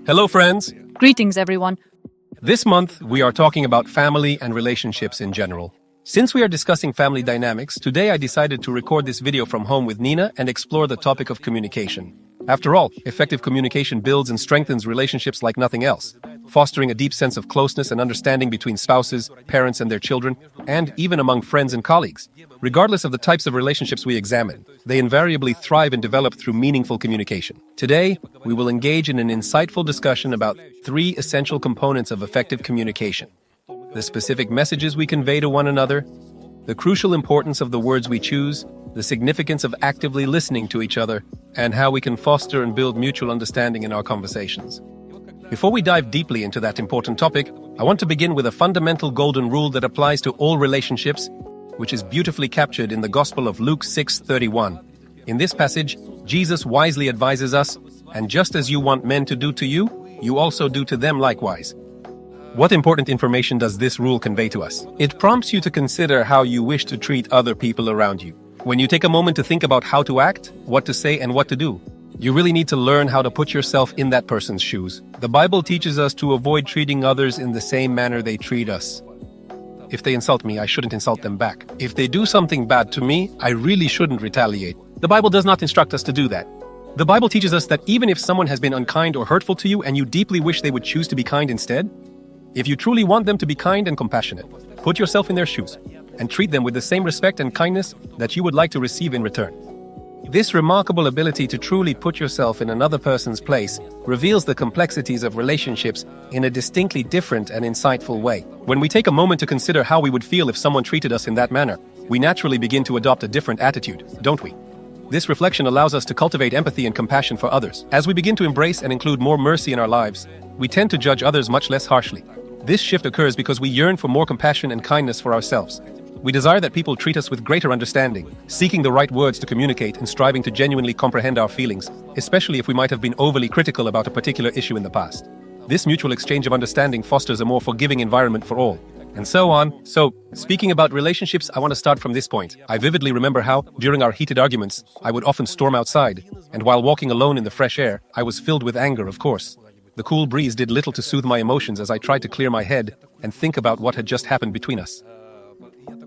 Hello, friends. Greetings, everyone. This month, we are talking about family and relationships in general. Since we are discussing family dynamics, today I decided to record this video from home with Nina and explore the topic of communication. After all, effective communication builds and strengthens relationships like nothing else, fostering a deep sense of closeness and understanding between spouses, parents and their children, and even among friends and colleagues. Regardless of the types of relationships we examine, they invariably thrive and develop through meaningful communication. Today, we will engage in an insightful discussion about 3 essential components of effective communication: the specific messages we convey to one another, the crucial importance of the words we choose, the significance of actively listening to each other, and how we can foster and build mutual understanding in our conversations. Before we dive deeply into that important topic, I want to begin with a fundamental golden rule that applies to all relationships, which is beautifully captured in the Gospel of Luke 6:31. In this passage, Jesus wisely advises us, "And just as you want men to do to you, you also do to them likewise." What important information does this rule convey to us? It prompts you to consider how you wish to treat other people around you. When you take a moment to think about how to act, what to say, and what to do, you really need to learn how to put yourself in that person's shoes. The Bible teaches us to avoid treating others in the same manner they treat us. If they insult me, I shouldn't insult them back. If they do something bad to me, I really shouldn't retaliate. The Bible does not instruct us to do that. The Bible teaches us that even if someone has been unkind or hurtful to you and you deeply wish they would choose to be kind instead, if you truly want them to be kind and compassionate, put yourself in their shoes and treat them with the same respect and kindness that you would like to receive in return. This remarkable ability to truly put yourself in another person's place reveals the complexities of relationships in a distinctly different and insightful way. When we take a moment to consider how we would feel if someone treated us in that manner, we naturally begin to adopt a different attitude, don't we? This reflection allows us to cultivate empathy and compassion for others. As we begin to embrace and include more mercy in our lives, we tend to judge others much less harshly. This shift occurs because we yearn for more compassion and kindness for ourselves. We desire that people treat us with greater understanding, seeking the right words to communicate and striving to genuinely comprehend our feelings, especially if we might have been overly critical about a particular issue in the past. This mutual exchange of understanding fosters a more forgiving environment for all, and so on. So, speaking about relationships, I want to start from this point. I vividly remember how, during our heated arguments, I would often storm outside, and while walking alone in the fresh air, I was filled with anger, of course. The cool breeze did little to soothe my emotions as I tried to clear my head and think about what had just happened between us.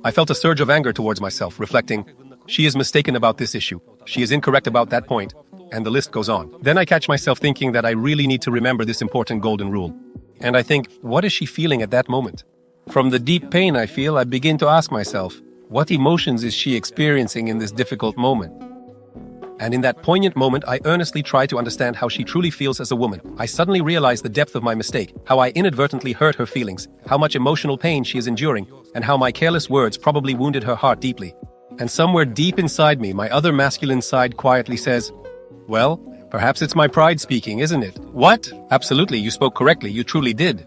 I felt a surge of anger towards myself, reflecting, "She is mistaken about this issue. She is incorrect about that point," and the list goes on. Then I catch myself thinking that I really need to remember this important golden rule. And I think, what is she feeling at that moment? From the deep pain I feel, I begin to ask myself, what emotions is she experiencing in this difficult moment? And in that poignant moment, I earnestly try to understand how she truly feels as a woman. I suddenly realize the depth of my mistake, how I inadvertently hurt her feelings, how much emotional pain she is enduring, and how my careless words probably wounded her heart deeply. And somewhere deep inside me, my other masculine side quietly says, "Well, perhaps it's my pride speaking, isn't it?" "What? Absolutely, you spoke correctly, you truly did."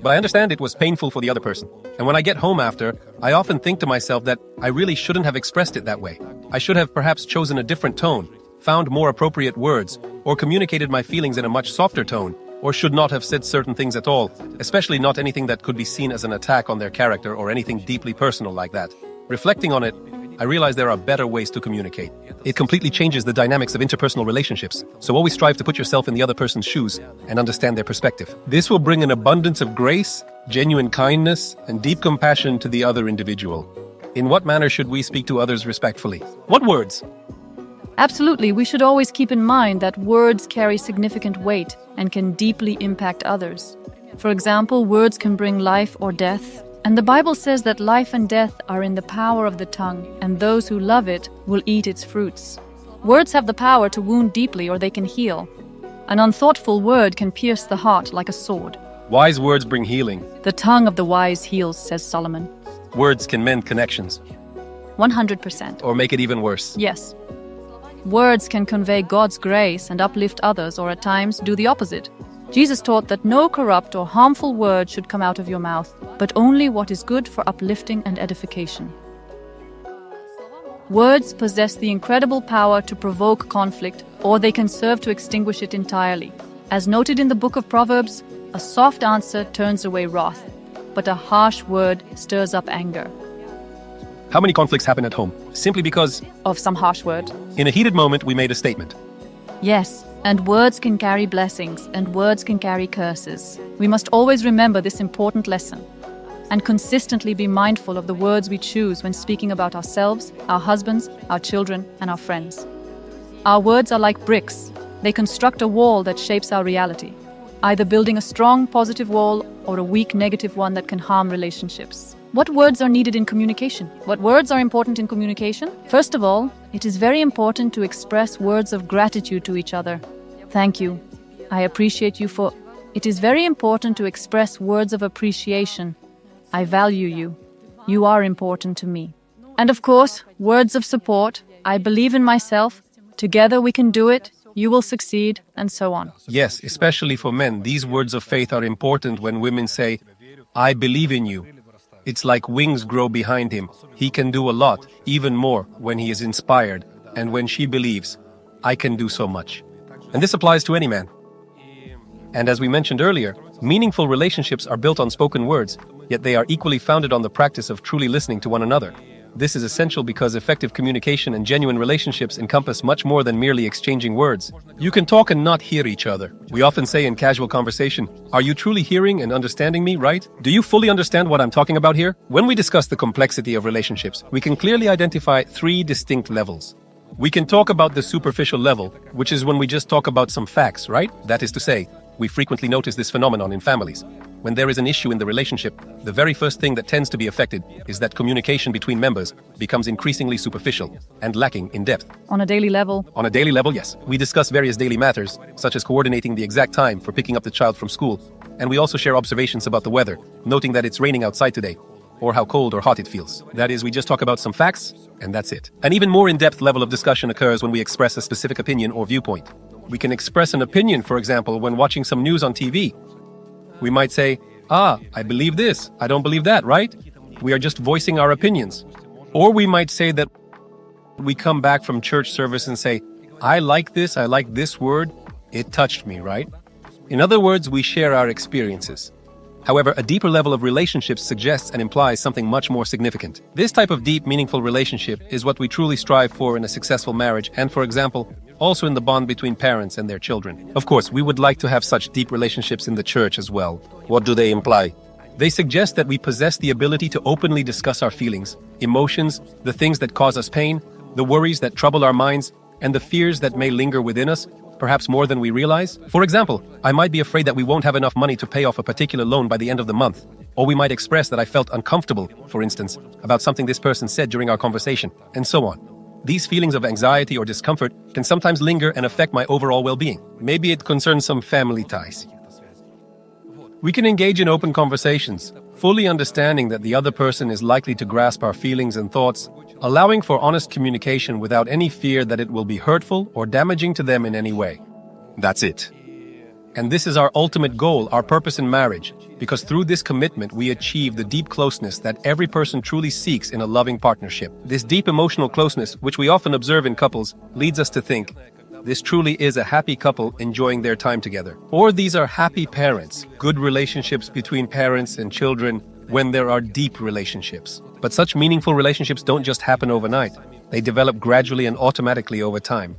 But I understand it was painful for the other person. And when I get home after, I often think to myself that I really shouldn't have expressed it that way. I should have perhaps chosen a different tone, found more appropriate words, or communicated my feelings in a much softer tone, or should not have said certain things at all, especially not anything that could be seen as an attack on their character or anything deeply personal like that. Reflecting on it, I realize there are better ways to communicate. It completely changes the dynamics of interpersonal relationships, so always strive to put yourself in the other person's shoes and understand their perspective. This will bring an abundance of grace, genuine kindness, and deep compassion to the other individual. In what manner should we speak to others respectfully? What words? Absolutely, we should always keep in mind that words carry significant weight and can deeply impact others. For example, words can bring life or death. And the Bible says that life and death are in the power of the tongue, and those who love it will eat its fruits. Words have the power to wound deeply or they can heal. An unthoughtful word can pierce the heart like a sword. Wise words bring healing. The tongue of the wise heals, says Solomon. Words can mend connections. 100%. Or make it even worse. Yes. Words can convey God's grace and uplift others, or at times do the opposite. Jesus taught that no corrupt or harmful word should come out of your mouth, but only what is good for uplifting and edification. Words possess the incredible power to provoke conflict, or they can serve to extinguish it entirely. As noted in the book of Proverbs, a soft answer turns away wrath, but a harsh word stirs up anger. How many conflicts happen at home? Simply because of some harsh word. in a heated moment we made a statement. Yes, And words can carry blessings, and words can carry curses. We must always remember this important lesson and consistently be mindful of the words we choose when speaking about ourselves, our husbands, our children, and our friends. Our words are like bricks. They construct a wall that shapes our reality, either building a strong, positive wall or a weak, negative one that can harm relationships. What words are needed in communication? What words are important in communication? First of all, it is very important to express words of gratitude to each other. Thank you. I appreciate you for... It is very important to express words of appreciation. I value you. You are important to me. And of course, words of support. I believe in myself. Together we can do it. You will succeed, and so on. Yes, especially for men, these words of faith are important when women say, I believe in you. It's like wings grow behind him. He can do a lot, even more, when he is inspired. And when she believes, I can do so much. And this applies to any man. And as we mentioned earlier, meaningful relationships are built on spoken words, yet they are equally founded on the practice of truly listening to one another. This is essential because effective communication and genuine relationships encompass much more than merely exchanging words. You can talk and not hear each other. We often say in casual conversation, are you truly hearing and understanding me, right? Do you fully understand what I'm talking about here? When we discuss the complexity of relationships, we can clearly identify 3 distinct levels. We can talk about the superficial level, which is when we just talk about some facts, right? That is to say, we frequently notice this phenomenon in families. When there is an issue in the relationship, the very first thing that tends to be affected is that communication between members becomes increasingly superficial and lacking in depth. On a daily level? On a daily level, yes. We discuss various daily matters, such as coordinating the exact time for picking up the child from school, and we also share observations about the weather, noting that it's raining outside today, or how cold or hot it feels. That is, we just talk about some facts, and that's it. An even more in-depth level of discussion occurs when we express a specific opinion or viewpoint. We can express an opinion, for example, when watching some news on TV. We might say, I believe this, I don't believe that, right? We are just voicing our opinions. Or we might say that we come back from church service and say, I like this word, it touched me, right? In other words, we share our experiences. However, a deeper level of relationships suggests and implies something much more significant. This type of deep, meaningful relationship is what we truly strive for in a successful marriage and, for example, also in the bond between parents and their children. Of course, we would like to have such deep relationships in the church as well. What do they imply? They suggest that we possess the ability to openly discuss our feelings, emotions, the things that cause us pain, the worries that trouble our minds, and the fears that may linger within us, perhaps more than we realize. For example, I might be afraid that we won't have enough money to pay off a particular loan by the end of the month. Or we might express that I felt uncomfortable, for instance, about something this person said during our conversation, and so on. These feelings of anxiety or discomfort can sometimes linger and affect my overall well-being. Maybe it concerns some family ties. We can engage in open conversations, fully understanding that the other person is likely to grasp our feelings and thoughts, allowing for honest communication without any fear that it will be hurtful or damaging to them in any way. That's it. And this is our ultimate goal, our purpose in marriage, because through this commitment we achieve the deep closeness that every person truly seeks in a loving partnership. This deep emotional closeness, which we often observe in couples, leads us to think, this truly is a happy couple enjoying their time together. Or these are happy parents, good relationships between parents and children when there are deep relationships. But such meaningful relationships don't just happen overnight. They develop gradually and automatically over time.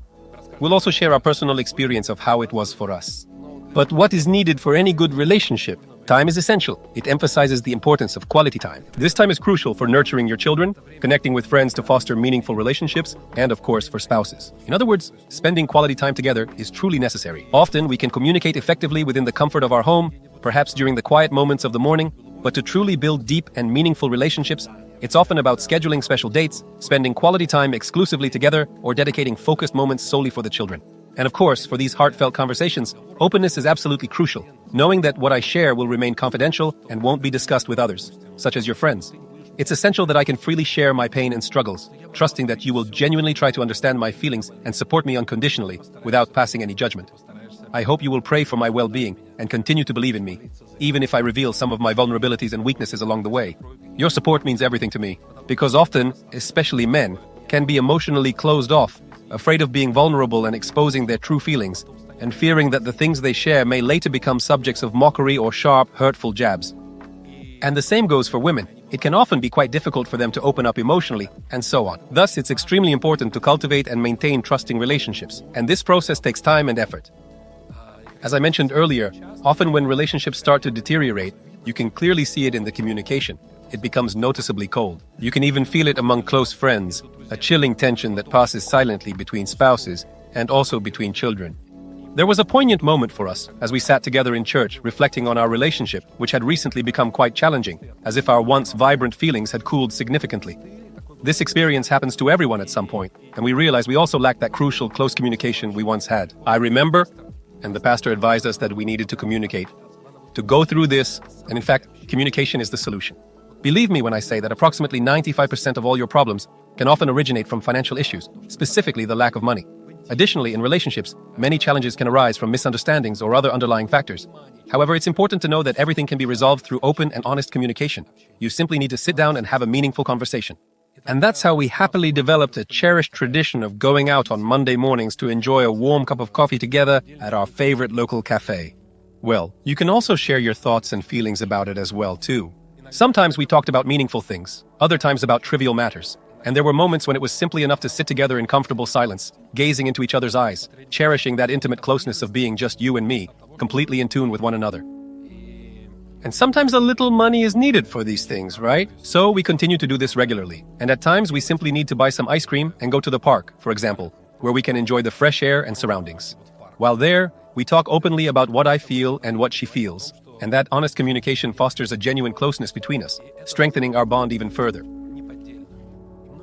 We'll also share our personal experience of how it was for us. But what is needed for any good relationship? Time is essential. It emphasizes the importance of quality time. This time is crucial for nurturing your children, connecting with friends to foster meaningful relationships, and of course for spouses. In other words, spending quality time together is truly necessary. Often we can communicate effectively within the comfort of our home, perhaps during the quiet moments of the morning, but to truly build deep and meaningful relationships, it's often about scheduling special dates, spending quality time exclusively together, or dedicating focused moments solely for the children. And of course, for these heartfelt conversations, openness is absolutely crucial, knowing that what I share will remain confidential and won't be discussed with others, such as your friends. It's essential that I can freely share my pain and struggles, trusting that you will genuinely try to understand my feelings and support me unconditionally, without passing any judgment. I hope you will pray for my well-being and continue to believe in me, even if I reveal some of my vulnerabilities and weaknesses along the way. Your support means everything to me, because often, especially men, can be emotionally closed off, afraid of being vulnerable and exposing their true feelings, and fearing that the things they share may later become subjects of mockery or sharp, hurtful jabs. And the same goes for women. it can often be quite difficult for them to open up emotionally, and so on. Thus, it's extremely important to cultivate and maintain trusting relationships, and this process takes time and effort. As I mentioned earlier, often when relationships start to deteriorate, you can clearly see it in the communication. It becomes noticeably cold. You can even feel it among close friends, a chilling tension that passes silently between spouses and also between children. There was a poignant moment for us as we sat together in church reflecting on our relationship, which had recently become quite challenging, as if our once vibrant feelings had cooled significantly. This experience happens to everyone at some point, and we realized we also lacked that crucial close communication we once had. I remember, and the pastor advised us that we needed to communicate, to go through this, and in fact, communication is the solution. Believe me when I say that approximately 95% of all your problems can often originate from financial issues, specifically the lack of money. Additionally, in relationships, many challenges can arise from misunderstandings or other underlying factors. However, it's important to know that everything can be resolved through open and honest communication. You simply need to sit down and have a meaningful conversation. And that's how we happily developed a cherished tradition of going out on Monday mornings to enjoy a warm cup of coffee together at our favorite local cafe. Well, you can also share your thoughts and feelings about it as well, too. Sometimes we talked about meaningful things, other times about trivial matters. And there were moments when it was simply enough to sit together in comfortable silence, gazing into each other's eyes, cherishing that intimate closeness of being just you and me, completely in tune with one another. And sometimes a little money is needed for these things, right? So we continue to do this regularly. And at times we simply need to buy some ice cream and go to the park, for example, where we can enjoy the fresh air and surroundings. While there, we talk openly about what I feel and what she feels. And that honest communication fosters a genuine closeness between us, strengthening our bond even further.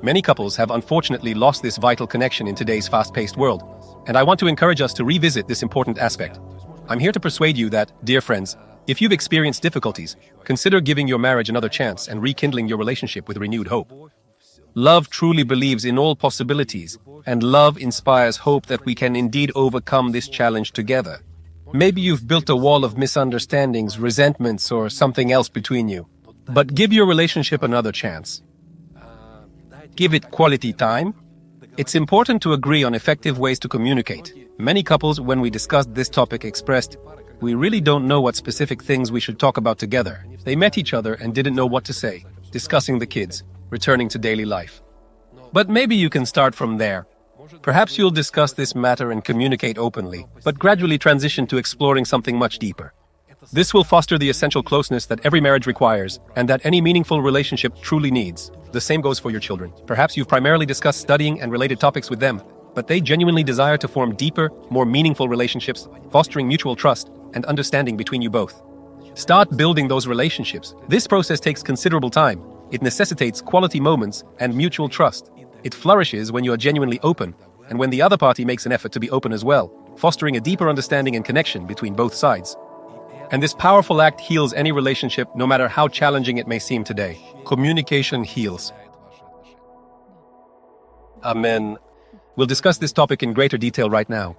Many couples have unfortunately lost this vital connection in today's fast-paced world, and I want to encourage us to revisit this important aspect. I'm here to persuade you that, dear friends, if you've experienced difficulties, consider giving your marriage another chance and rekindling your relationship with renewed hope. Love truly believes in all possibilities, and love inspires hope that we can indeed overcome this challenge together. Maybe you've built a wall of misunderstandings, resentments, or something else between you. But give your relationship another chance. Give it quality time. It's important to agree on effective ways to communicate. Many couples, when we discussed this topic, expressed, "We really don't know what specific things we should talk about together." They met each other and didn't know what to say, discussing the kids, returning to daily life. But maybe you can start from there. Perhaps you'll discuss this matter and communicate openly, but gradually transition to exploring something much deeper. This will foster the essential closeness that every marriage requires and that any meaningful relationship truly needs. The same goes for your children. Perhaps you've primarily discussed studying and related topics with them, but they genuinely desire to form deeper, more meaningful relationships, fostering mutual trust and understanding between you both. Start building those relationships. This process takes considerable time. It necessitates quality moments and mutual trust. It flourishes when you are genuinely open, and when the other party makes an effort to be open as well, fostering a deeper understanding and connection between both sides. And this powerful act heals any relationship, no matter how challenging it may seem today. Communication heals. Amen. We'll discuss this topic in greater detail right now.